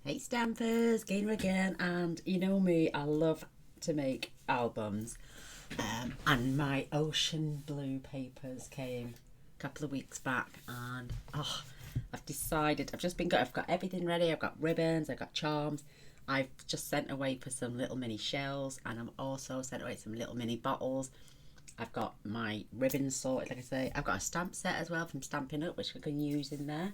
Hey Stampers, Gaynor again, and you know me, I love to make albums. And my OceanBlue papers came a couple of weeks back, and I've decided I've got everything ready. I've got ribbons, I've got charms. I've just sent away for some little mini shells, and I'm also sent away some little mini bottles. I've got my ribbons sorted, like I say. I've got a stamp set as well from Stampin' Up, which I can use in there.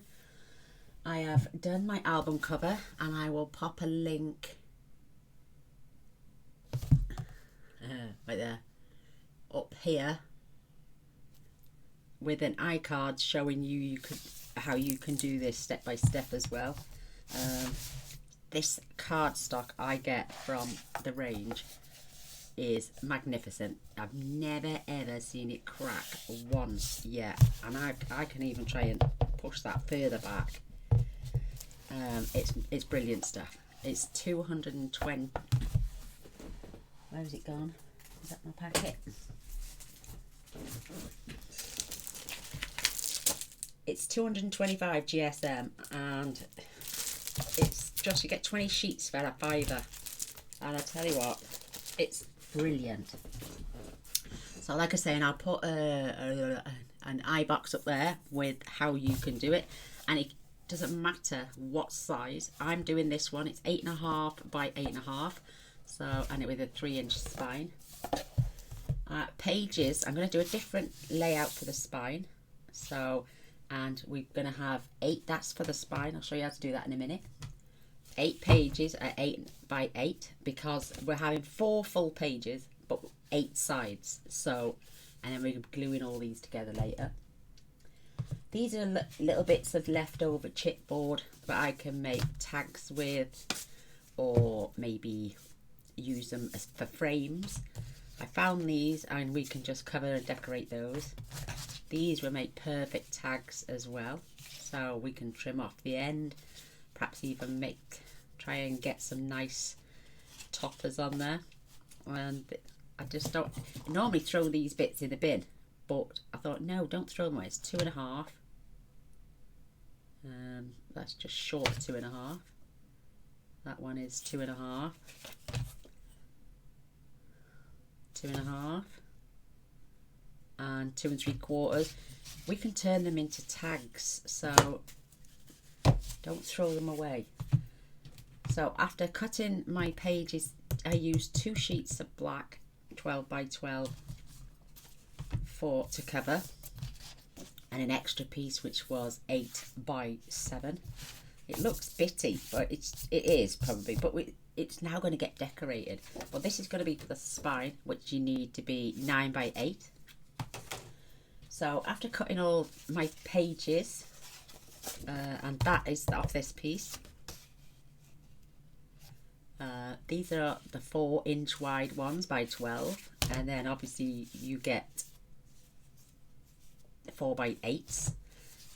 I have done my album cover, and I will pop a link right there up here with an iCard showing how you can do this step by step as well. This cardstock I get from the range is magnificent. I've never ever seen it crack once yet, and I can even try and push that further back. It's brilliant stuff. It's 220. Where's it gone? Is that my packet? It's 225 GSM, and it's just, you get 20 sheets for a fiver, and I tell you what, it's brilliant. So like I say, and I'll put an iBox up there with how you can do it, and it doesn't matter what size. I'm doing this one, it's 8.5 by 8.5, so, and it with a 3-inch spine. Pages, I'm going to do a different layout for the spine. So, and we're going to have 8, that's for the spine. I'll show you how to do that in a minute. 8 pages at 8 by 8, because we're having 4 full pages but 8 sides. So, and then we're gluing all these together later. These are little bits of leftover chipboard that I can make tags with, or maybe use them as for frames. I found these, and we can just cover and decorate those. These will make perfect tags as well, so we can trim off the end, perhaps even try and get some nice toppers on there. And I just don't normally throw these bits in the bin, but I thought, no, don't throw them away. It's 2.5. That's just short of 2.5. That one is 2.5. 2.5. And 2 3/4. We can turn them into tags, so don't throw them away. So after cutting my pages, I used 2 sheets of black 12 by 12 to cover, and an extra piece which was 8 by 7. It looks bitty, but it is probably, but it's now going to get decorated. But this is going to be for the spine, which you need to be 9 by 8. So after cutting all my pages, and that is off this piece. These are the 4-inch wide ones by 12, and then obviously you get 4 by 8s.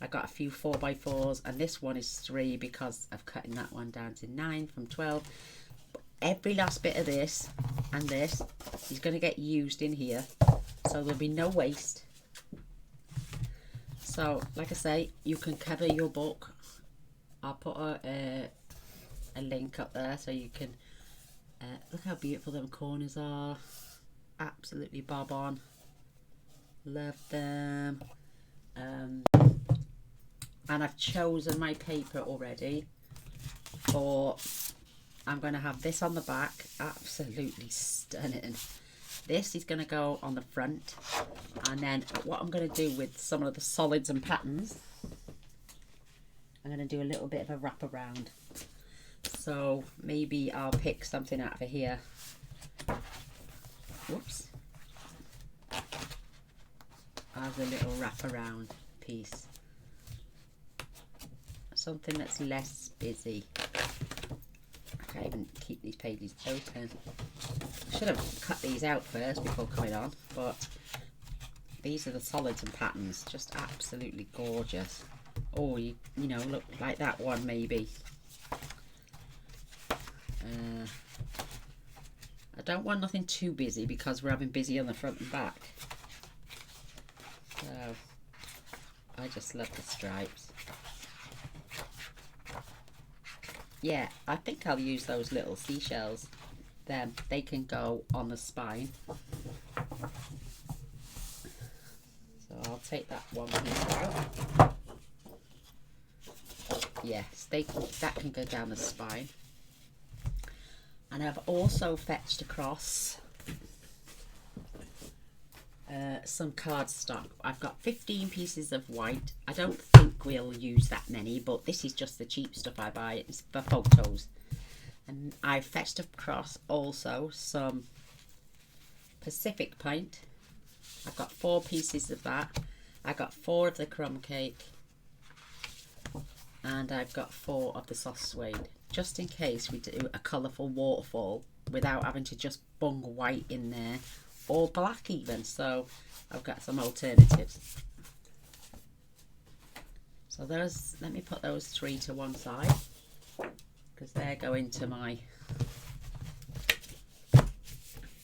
I got a few 4 by 4s, and this one is 3 because I've cutting that one down to 9 from 12. But every last bit of this and this is going to get used in here, so there'll be no waste. So like I say, you can cover your book. I'll put a link up there so you can look how beautiful them corners are. Absolutely bob on. Love them. And I've chosen my paper already for, I'm going to have this on the back, absolutely stunning. This is going to go on the front, and then what I'm going to do with some of the solids and patterns, I'm going to do a little bit of a wrap around. So maybe I'll pick something out of here. Whoops. As a little wrap around piece. Something that's less busy. I can't even keep these pages open. I should have cut these out first before coming on, but these are the solids and patterns, just absolutely gorgeous. Or you know, look like that one maybe. I don't want nothing too busy because we're having busy on the front and back. So I just love the stripes. Yeah, I think I'll use those little seashells. Then they can go on the spine. So I'll take that one piece out. Yes, that can go down the spine. And I've also fetched across some cardstock. I've got 15 pieces of white. I don't think we'll use that many, but this is just the cheap stuff I buy. It's for photos. And I fetched across also some Pacific paint. I've got 4 pieces of that. I got 4 of the crumb cake. And I've got 4 of the soft suede. Just in case we do a colourful waterfall without having to just bung white in there. Or black even. So I've got some alternatives. So those, let me put those 3 to one side. Because they're going to my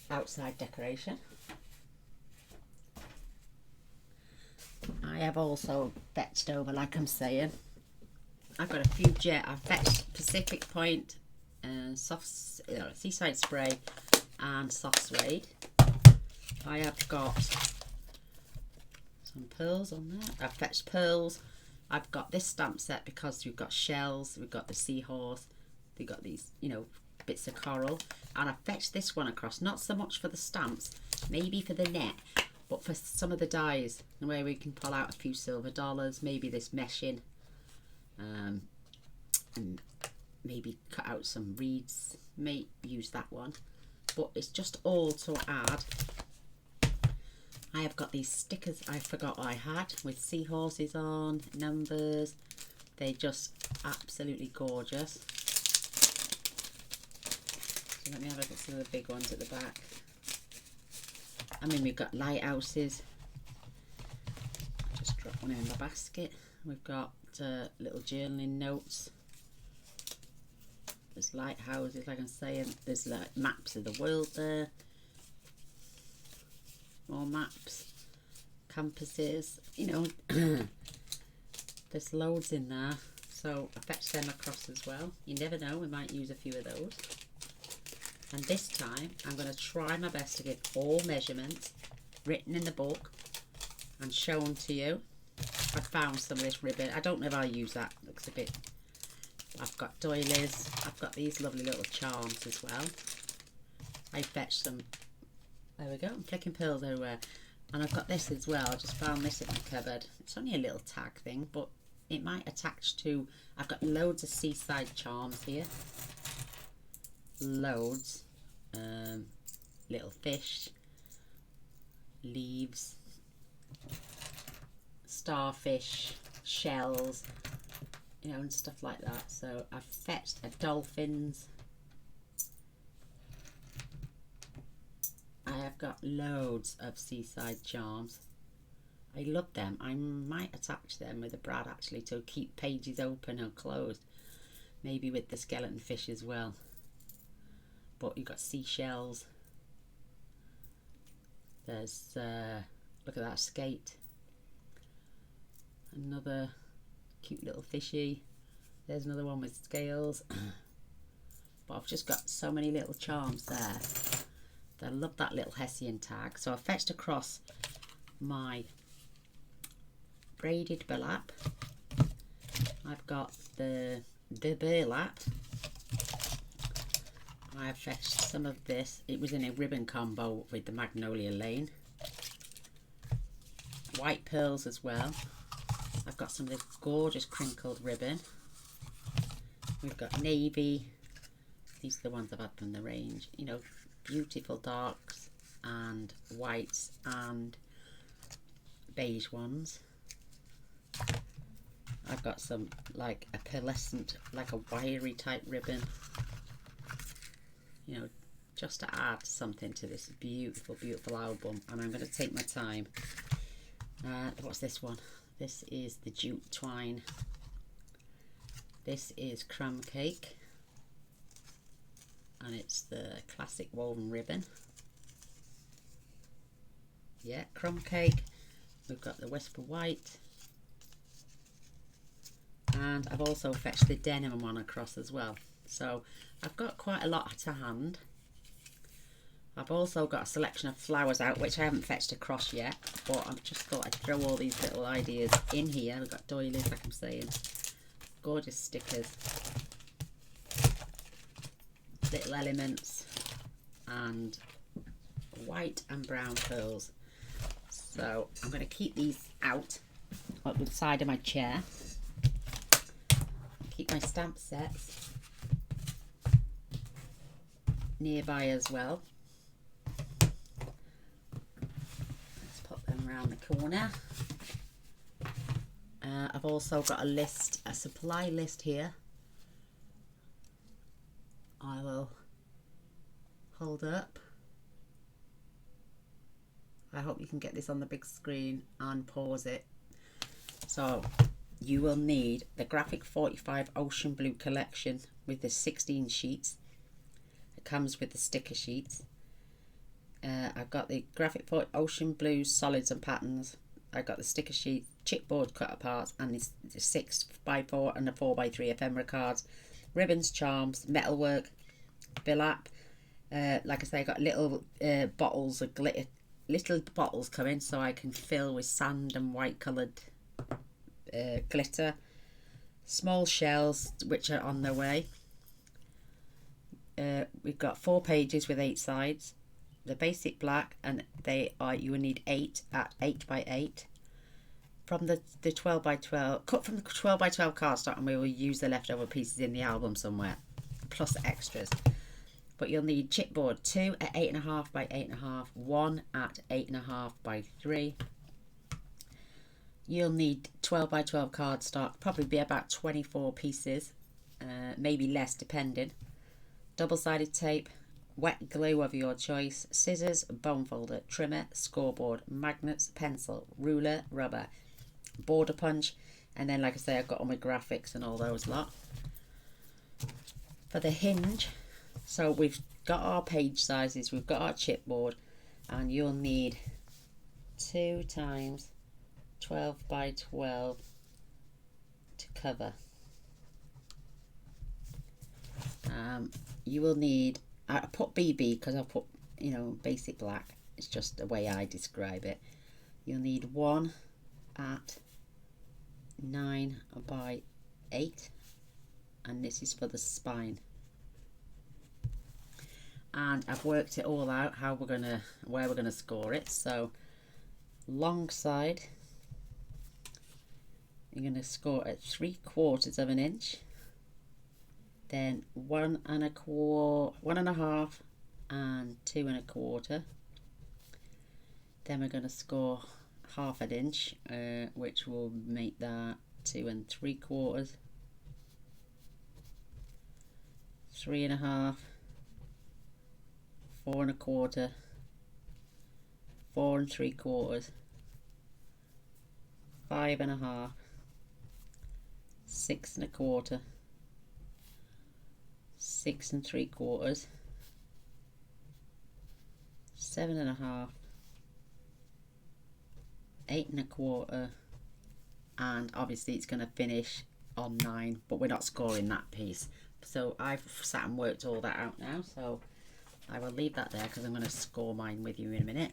outside decoration. I have also fetched over, like I'm saying, I've got a few I've fetched Pacific Point and Seaside Spray and soft suede. I have got some pearls on there. I've fetched pearls. I've got this stamp set because we've got shells, we've got the seahorse, we've got these, you know, bits of coral. And I fetched this one across, not so much for the stamps, maybe for the net, but for some of the dies, where we can pull out a few silver dollars, maybe this meshing, and maybe cut out some reeds, may use that one. But it's just all to add. I have got these stickers I forgot I had with seahorses on, numbers. They're just absolutely gorgeous. So let me have a look at some of the big ones at the back. I mean, we've got lighthouses. Just drop one in the basket. We've got little journaling notes. There's lighthouses, like I'm saying. There's like maps of the world there. More maps, compasses, you know. There's loads in there. So I fetched them across as well. You never know, we might use a few of those. And this time I'm going to try my best to give all measurements written in the book and shown to you. I found some of this ribbon. I don't know if I'll use that. Looks a bit... I've got doilies. I've got these lovely little charms as well. I fetched some... There we go. I'm flicking pearls everywhere. And I've got this as well. I just found this in my cupboard. It's only a little tag thing, but it might attach to... I've got loads of seaside charms here. Loads. Little fish. Leaves. Starfish. Shells. You know, and stuff like that. So I've fetched a dolphins. I have got loads of seaside charms. I love them. I might attach them with a brad actually to keep pages open or closed. Maybe with the skeleton fish as well. But you've got seashells. There's, look at that skate. Another cute little fishy. There's another one with scales. But I've just got so many little charms there. I love that little Hessian tag. So I fetched across my braided burlap. I've got the burlap. I've fetched some of this. It was in a ribbon combo with the Magnolia Lane. White pearls as well. I've got some of this gorgeous crinkled ribbon. We've got navy. These are the ones I've had from the range. You know, beautiful darks and whites and beige ones. I've got some like a pearlescent, like a wiry type ribbon, you know, just to add something to this beautiful, beautiful album. And I'm going to take my time. What's this one? This is the jute twine. This is crumb cake. And it's the classic woven ribbon. Yeah, crumb cake. We've got the Whisper White. And I've also fetched the denim one across as well. So I've got quite a lot to hand. I've also got a selection of flowers out, which I haven't fetched across yet, but I've just thought I'd throw all these little ideas in here. I've got doilies, like I'm saying, gorgeous stickers, little elements, and white and brown pearls. So I'm going to keep these out at the side of my chair. Keep my stamp sets nearby as well. Let's put them around the corner. I've also got a supply list here. I will hold up. I hope you can get this on the big screen and pause it. So you will need the Graphic 45 OceanBlue collection with the 16 sheets. It comes with the sticker sheets. I've got the Graphic 40 OceanBlue solids and patterns. I've got the sticker sheet, chipboard cut aparts, and the 6x4 and the 4x3 ephemera cards, ribbons, charms, metalwork, billap. Like I say, I got little bottles of glitter, little bottles coming so I can fill with sand and white coloured glitter. Small shells which are on their way. We've got 4 pages with 8 sides. The basic black, and you will need 8 at 8x8 from the 12x12, cut from the 12x12 cardstock, and we will use the leftover pieces in the album somewhere, plus extras. But you'll need chipboard 2 at 8.5 by 8.5, 1 at 8.5 by 3. You'll need 12x12 cardstock, probably be about 24 pieces, maybe less depending. Double-sided tape, wet glue of your choice, scissors, bone folder, trimmer, scoreboard, magnets, pencil, ruler, rubber, border punch, and then, like I say, I've got all my graphics and all those lot. For the hinge, so we've got our page sizes, we've got our chipboard, and you'll need 2 times 12 by 12 to cover. You will need, I put BB because I put, basic black. It's just the way I describe it. You'll need 1 at 9 by 8, and this is for the spine. And I've worked it all out where we're gonna score it. So long side, you're gonna score at 3/4 of an inch. Then 1 1.5 and 2 1/4. Then we're going to score 1/2 inch, which will make that 2 3/4, 3.5, 4 1/4, 4 3/4, 5.5, 6 1/4, 6 3/4, 7.5, 8 1/4, and obviously it's going to finish on 9, but we're not scoring that piece. So I've sat and worked all that out now, so I will leave that there because I'm going to score mine with you in a minute.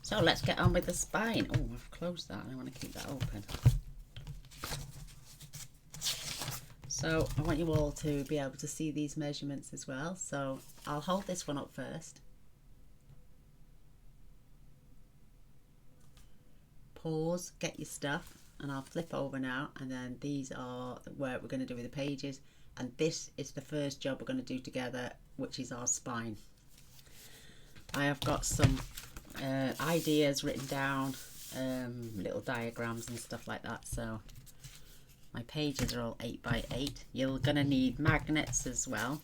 So let's get on with the spine. Oh, I've closed that and I want to keep that open. So I want you all to be able to see these measurements as well. So I'll hold this one up first. Pause, get your stuff, and I'll flip over now, and then these are the work we're going to do with the pages, and this is the first job we're going to do together, which is our spine. I have got some ideas written down, little diagrams and stuff like that. So my pages are all 8 by 8. You're going to need magnets as well.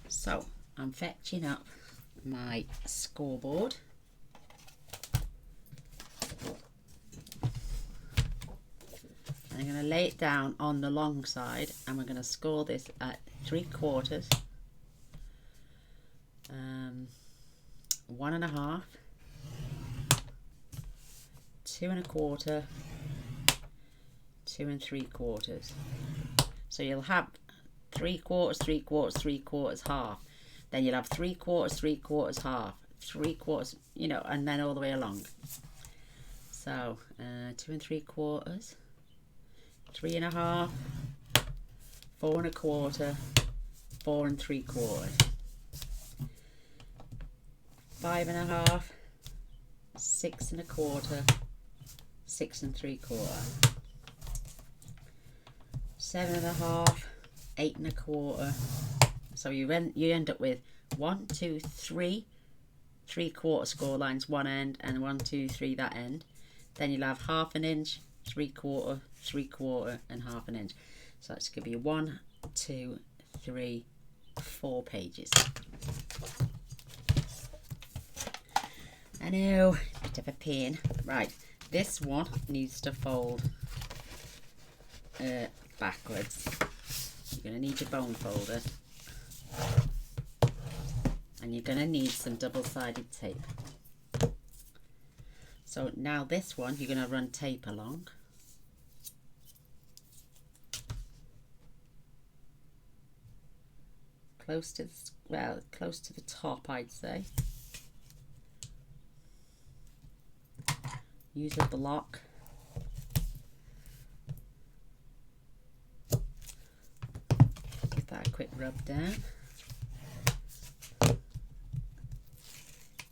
So I'm fetching up my scoreboard. I'm going to lay it down on the long side, and we're going to score this at 3/4, 1.5, 2 1/4, 2 3/4. So you'll have 3/4, 3/4, 3/4, half. Then you'll have 3/4, 3/4, half, 3/4, you know, and then all the way along. So 2 3/4, 3 1/2, 4 1/4, 4 3/4, 5 1/2, 6 1/4, 6 3/4, 7 1/2, 8 1/4. So you end up with 1 2 3 3/4 score lines one end, and 1 2 3 that end. Then you'll have 1/2 inch, 3/4, 3/4, and 1/2 inch. So that's going to be 1 2 3 4 pages. I know, bit of a pain. Right, this one needs to fold backwards. You're going to need your bone folder, and you're going to need some double-sided tape. So now this one, you're going to run tape along. Close to the top, I'd say. Use a block. Give that a quick rub down.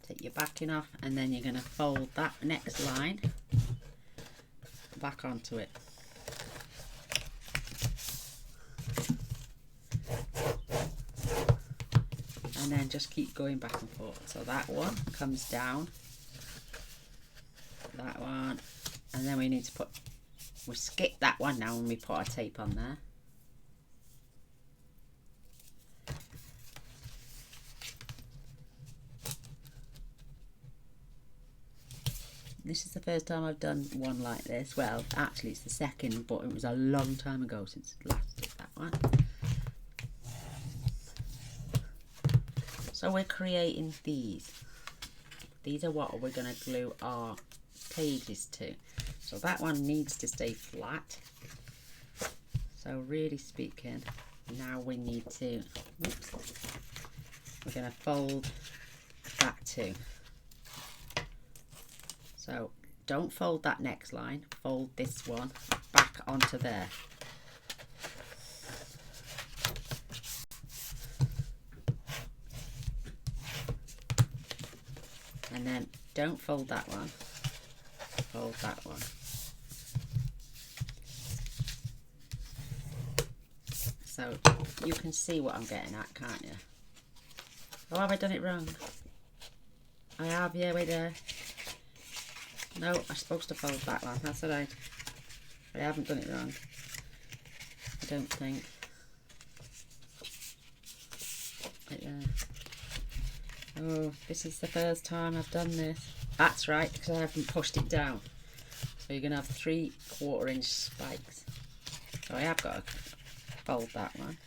Take your backing off, and then you're going to fold that next line back onto it. And then just keep going back and forth. So that one comes down, that one, and then we skip that one now when we put our tape on there. This is the first time I've done one like this. Well, actually it's the second, but it was a long time ago since last did that one. So we're creating these. These are what we're going to glue our pages to. So that one needs to stay flat. So really speaking, now we need to, we're going to fold that too. So don't fold that next line, fold this one back onto there. And then don't fold that one, fold that one. So you can see what I'm getting at, can't you? Oh, have I done it wrong? I have, yeah, wait there. No, I'm supposed to fold that one, that's alright. I haven't done it wrong, I don't think. Right there. Oh, this is the first time I've done this. That's right, because I haven't pushed it down. So you're going to have 3/4 inch spikes. So I have got to fold that one.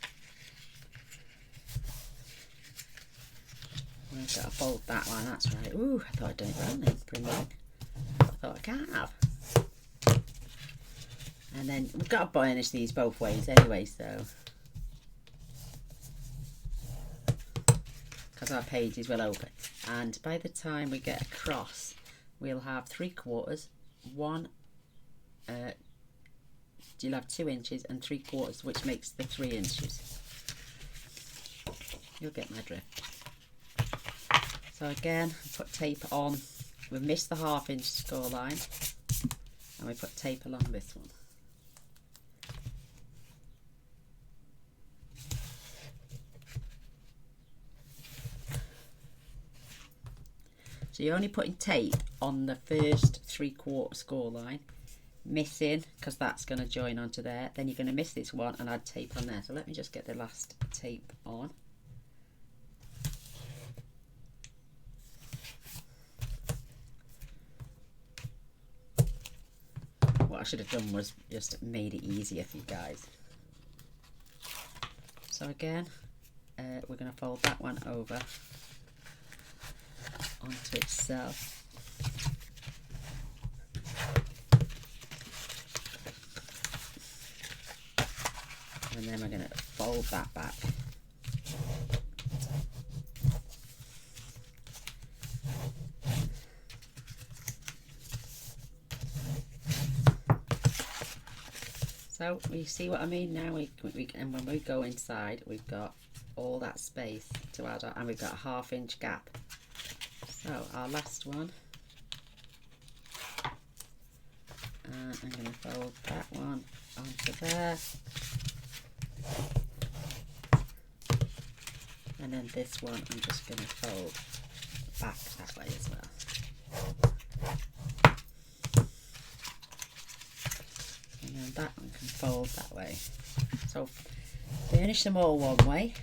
I've got to fold that one, that's right. Ooh, I thought I'd done it wrong then. Bring it. I thought I can't have. And then we've got to burnish these both ways anyway, so. Because our pages will open. And by the time we get across, we'll have 3/4, you'll have 2 inches and 3/4, which makes the 3 inches. You'll get my drift. So again, put tape on. We've missed the 1/2 inch score line, and we put tape along this one. So you're only putting tape on the first 3/4 score line, missing, because that's going to join onto there. Then you're going to miss this one and add tape on there. So let me just get the last tape on. What I should have done was just made it easier for you guys. So again, we're going to fold that one over onto itself. And then we're going to fold that back. So you see what I mean now? And when we go inside, we've got all that space to add on, and we've got a 1/2 inch gap. So our last one, and I'm going to fold that one onto there, and then this one I'm just going to fold back that way as well. And then that one can fold that way. So burnish them all one way,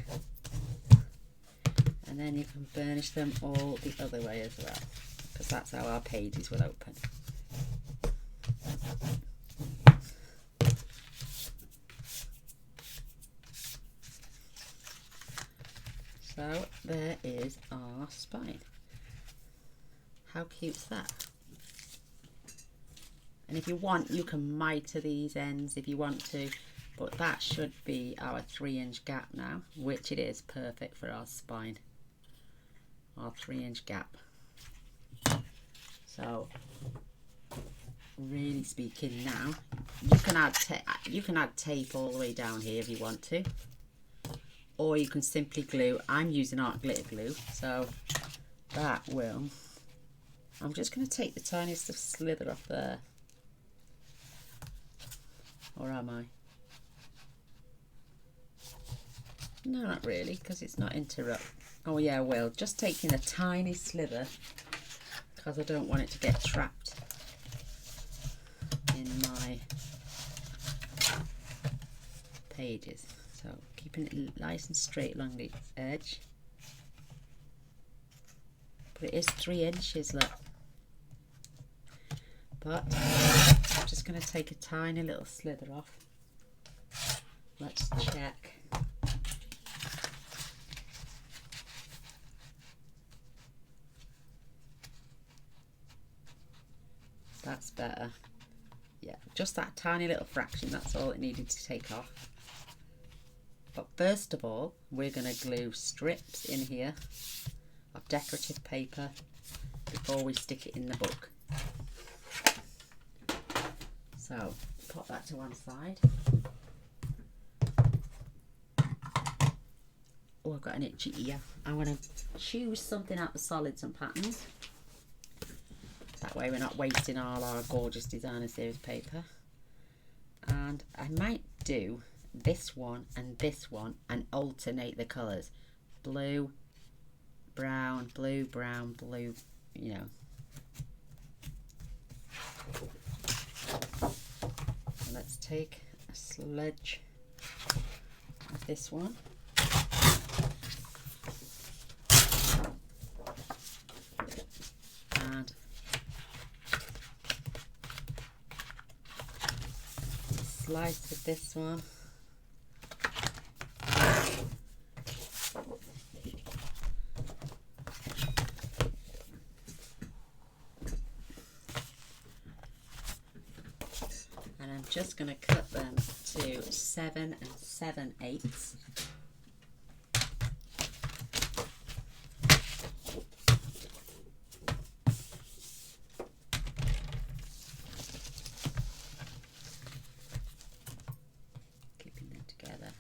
and then you can burnish them all the other way as well, because that's how our pages will open. So there is our spine. How cute's that? And if you want, you can miter these ends if you want to, but that should be our 3-inch gap now, which it is perfect for our spine. Our 3-inch gap. So really speaking now, you can add tape all the way down here if you want to, or you can simply glue. I'm using art glitter glue, so that will, I'm just going to take the tiniest of slither off there. Or am I? No, not really, because it's not interrupt. Oh yeah, I will. Just taking a tiny slither, because I don't want it to get trapped in my pages. So keeping it nice and straight along the edge. But it is 3 inches, look. But I'm just going to take a tiny little slither off. Let's check. That's better. Yeah, just that tiny little fraction, that's all it needed to take off. But first of all, we're going to glue strips in here of decorative paper before we stick it in the book. So pop that to one side. Oh, I've got an itchy ear. I'm going to choose something out the solids and patterns. That way we're not wasting all our gorgeous designer series paper. And I might do this one and alternate the colours. Blue, brown, blue, brown, blue, you know. So let's take a sledge of this one. And a slice of this one. And I'm just going to cut them to 7 7/8. Keeping them together.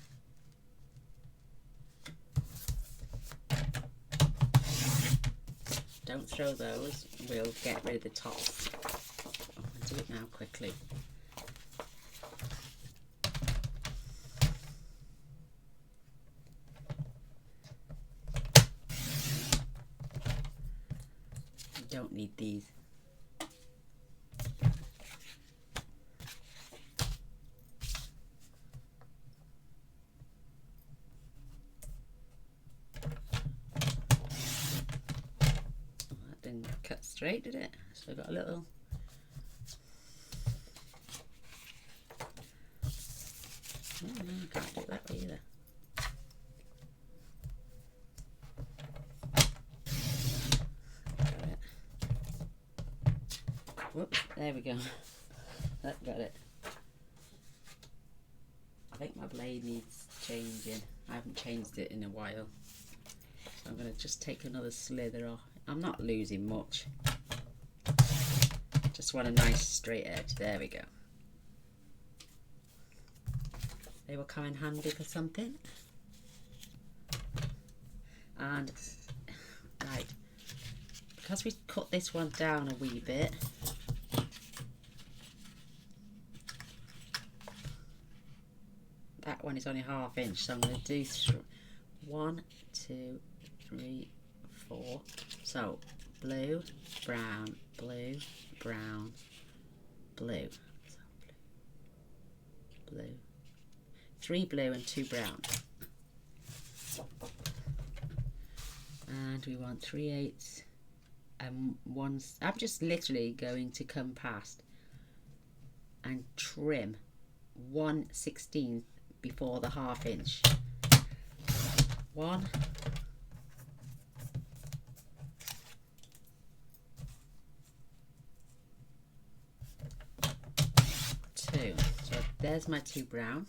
Don't throw those, we'll get rid of the tops. I'll do it now quickly. Don't need these. That didn't cut straight, did it? So I got a little. Oh no, I can't do it that way either. Whoops, there we go. That got it. I think my blade needs changing. I haven't changed it in a while. So I'm going to just take another slither off. I'm not losing much. Just want a nice straight edge. There we go. They will come in handy for something. And right, because we cut this one down a wee bit, that one is only 1/2 inch, so I'm going to do 1, 2, 3, 4. So blue, brown, blue, brown, blue. So blue, 3 blue and 2 brown. And we want 3/8 and 1. I'm just literally going to come past and trim 1/16 before the 1/2 inch. 1, 2. So there's my 2 brown.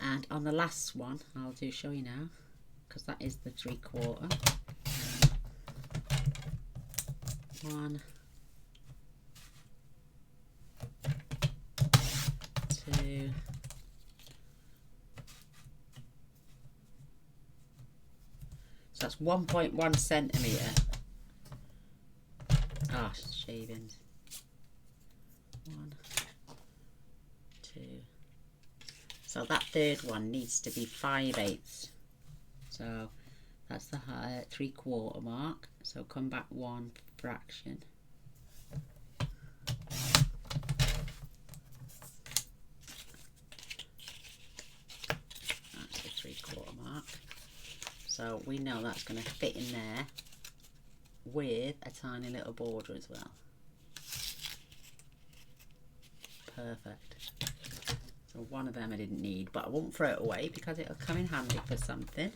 And on the last one, I'll show you now, because that is the 3/4. 1, 2, so that's 1.1 centimetre. Ah, shavings. 1, 2. So that third one needs to be 5/8. So that's the 3/4 mark. So come back 1 fraction. That's the 3/4 mark. So we know that's going to fit in there with a tiny little border as well. Perfect. So one of them I didn't need, but I won't throw it away because it'll come in handy for something.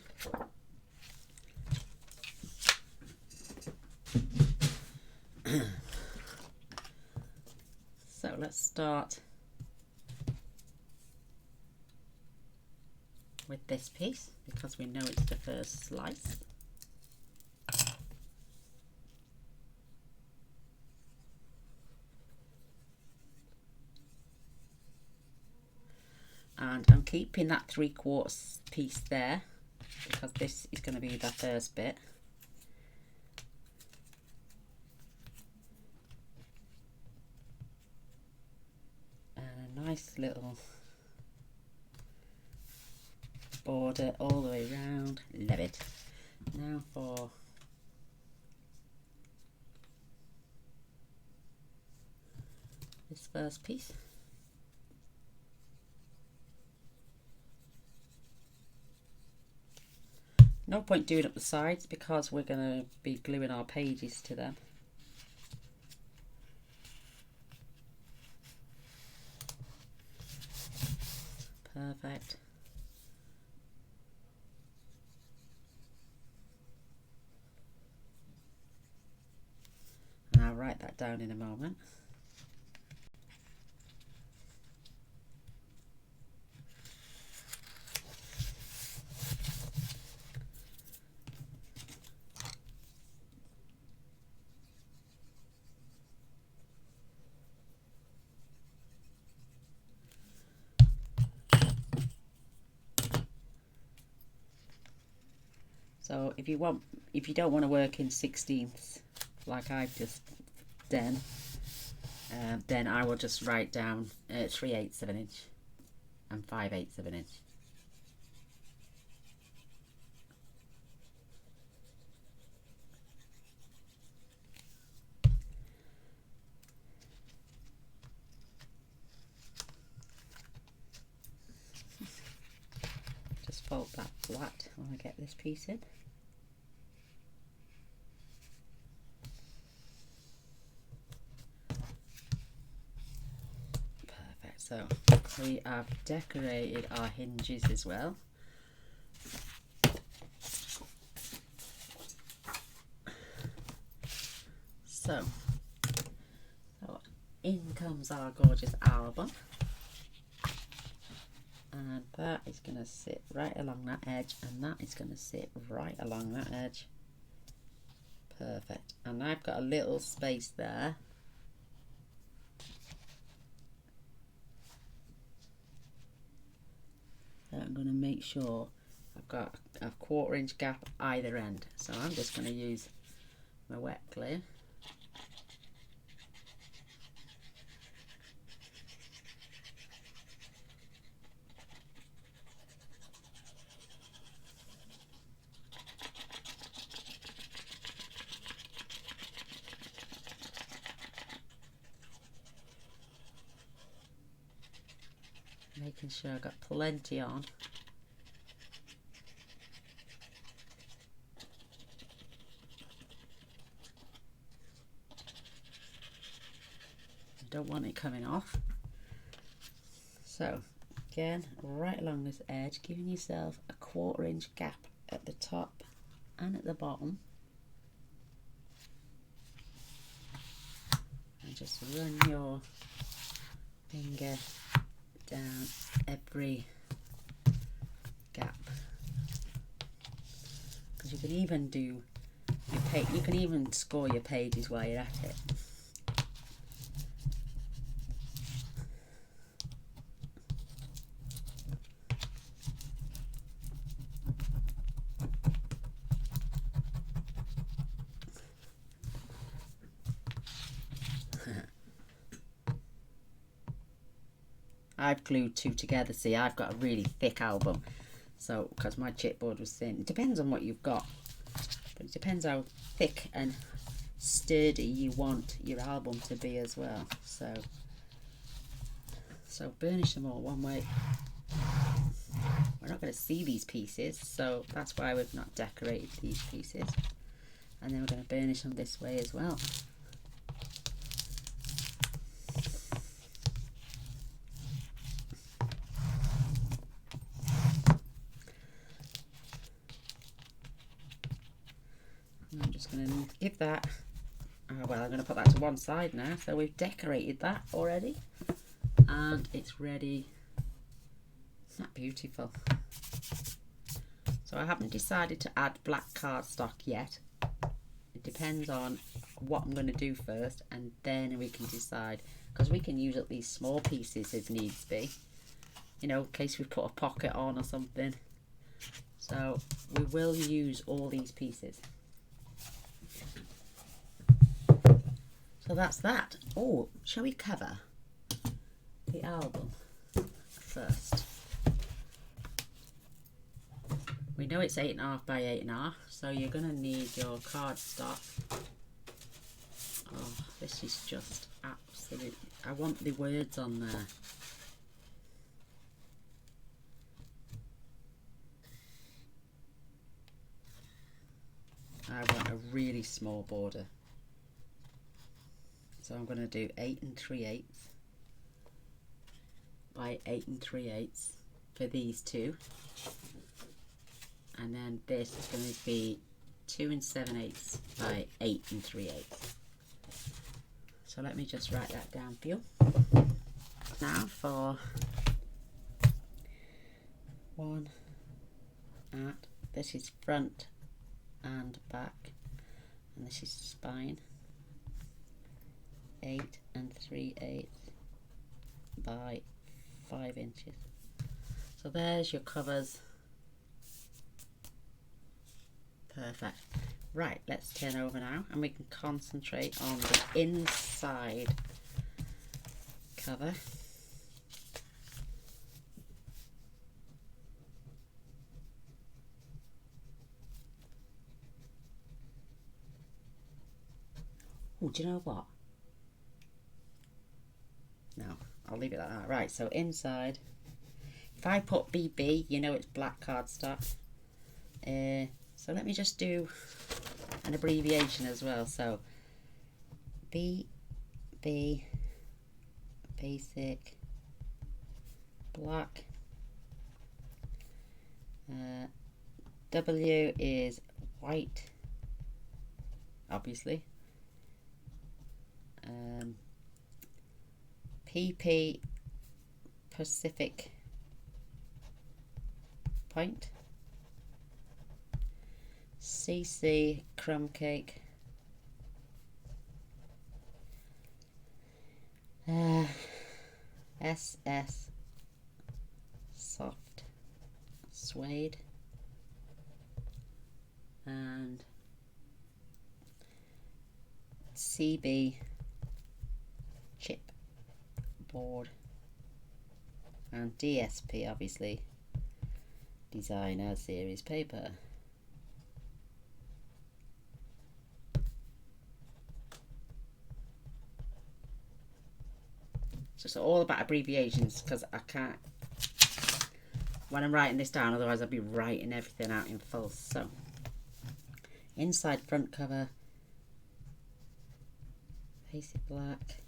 So let's start with this piece because we know it's the first slice. And I'm keeping that 3/4 piece there because this is going to be the first bit. And a nice little border all the way around. Love it. Now for this first piece. No point doing up the sides because we're going to be gluing our pages to them. Perfect. And I'll write that down in a moment. So if you don't want to work in 16ths like I've just done, then I will just write down 3/8 of an inch and 5/8 of an inch. Just fold that flat when I get this piece in. Perfect. So we have decorated our hinges as well. So in comes our gorgeous album. And that is going to sit right along that edge, and that is going to sit right along that edge. Perfect. And I've got a little space there. So I'm going to make sure I've got a 1/4 inch gap either end. So I'm just going to use my wet glue. Making sure I've got plenty on. I don't want it coming off. So again, right along this edge, giving yourself a 1/4 inch gap at the top and at the bottom. And just run your finger down every gap, because you can even do your page, you can even score your pages while you're at it. I've glued 2 together. See, I've got a really thick album, so because my chipboard was thin. It depends on what you've got, but it depends how thick and sturdy you want your album to be as well. So burnish them all one way. We're not going to see these pieces, so that's why we've not decorated these pieces. And then we're going to burnish them this way as well. I'm just going to give that, well, I'm going to put that to one side now. So we've decorated that already, and it's ready. Isn't that beautiful? So I haven't decided to add black cardstock yet. It depends on what I'm going to do first, and then we can decide, because we can use at least small pieces if needs be, you know, in case we put a pocket on or something. So we will use all these pieces. So that's that. Oh, shall we cover the album first? We know it's 8.5 by 8.5, so you're going to need your cardstock. Oh, this is just absolute. I want the words on there. I want a really small border. So I'm going to do 8 3/8 by 8 3/8 for these two. And then this is going to be 2 7/8 by 8 3/8. So let me just write that down for you. Now for one at, this is front and back, and this is spine. 8 3/8 by 5 inches. So there's your covers. Perfect. Right, let's turn over now and we can concentrate on the inside cover. Oh, do you know what? No, I'll leave it like that. Right, so inside, if I put BB, you know it's black cardstock. So let me just do an abbreviation as well. So BB, basic, black. W is white, obviously. PP Pacific Point, CC Crumb Cake, SS Soft Suede, and CB Chipboard, and DSP, obviously Designer Series Paper. So it's all about abbreviations because I can't, when I'm writing this down, otherwise I'll be writing everything out in full. So inside front cover, face it black,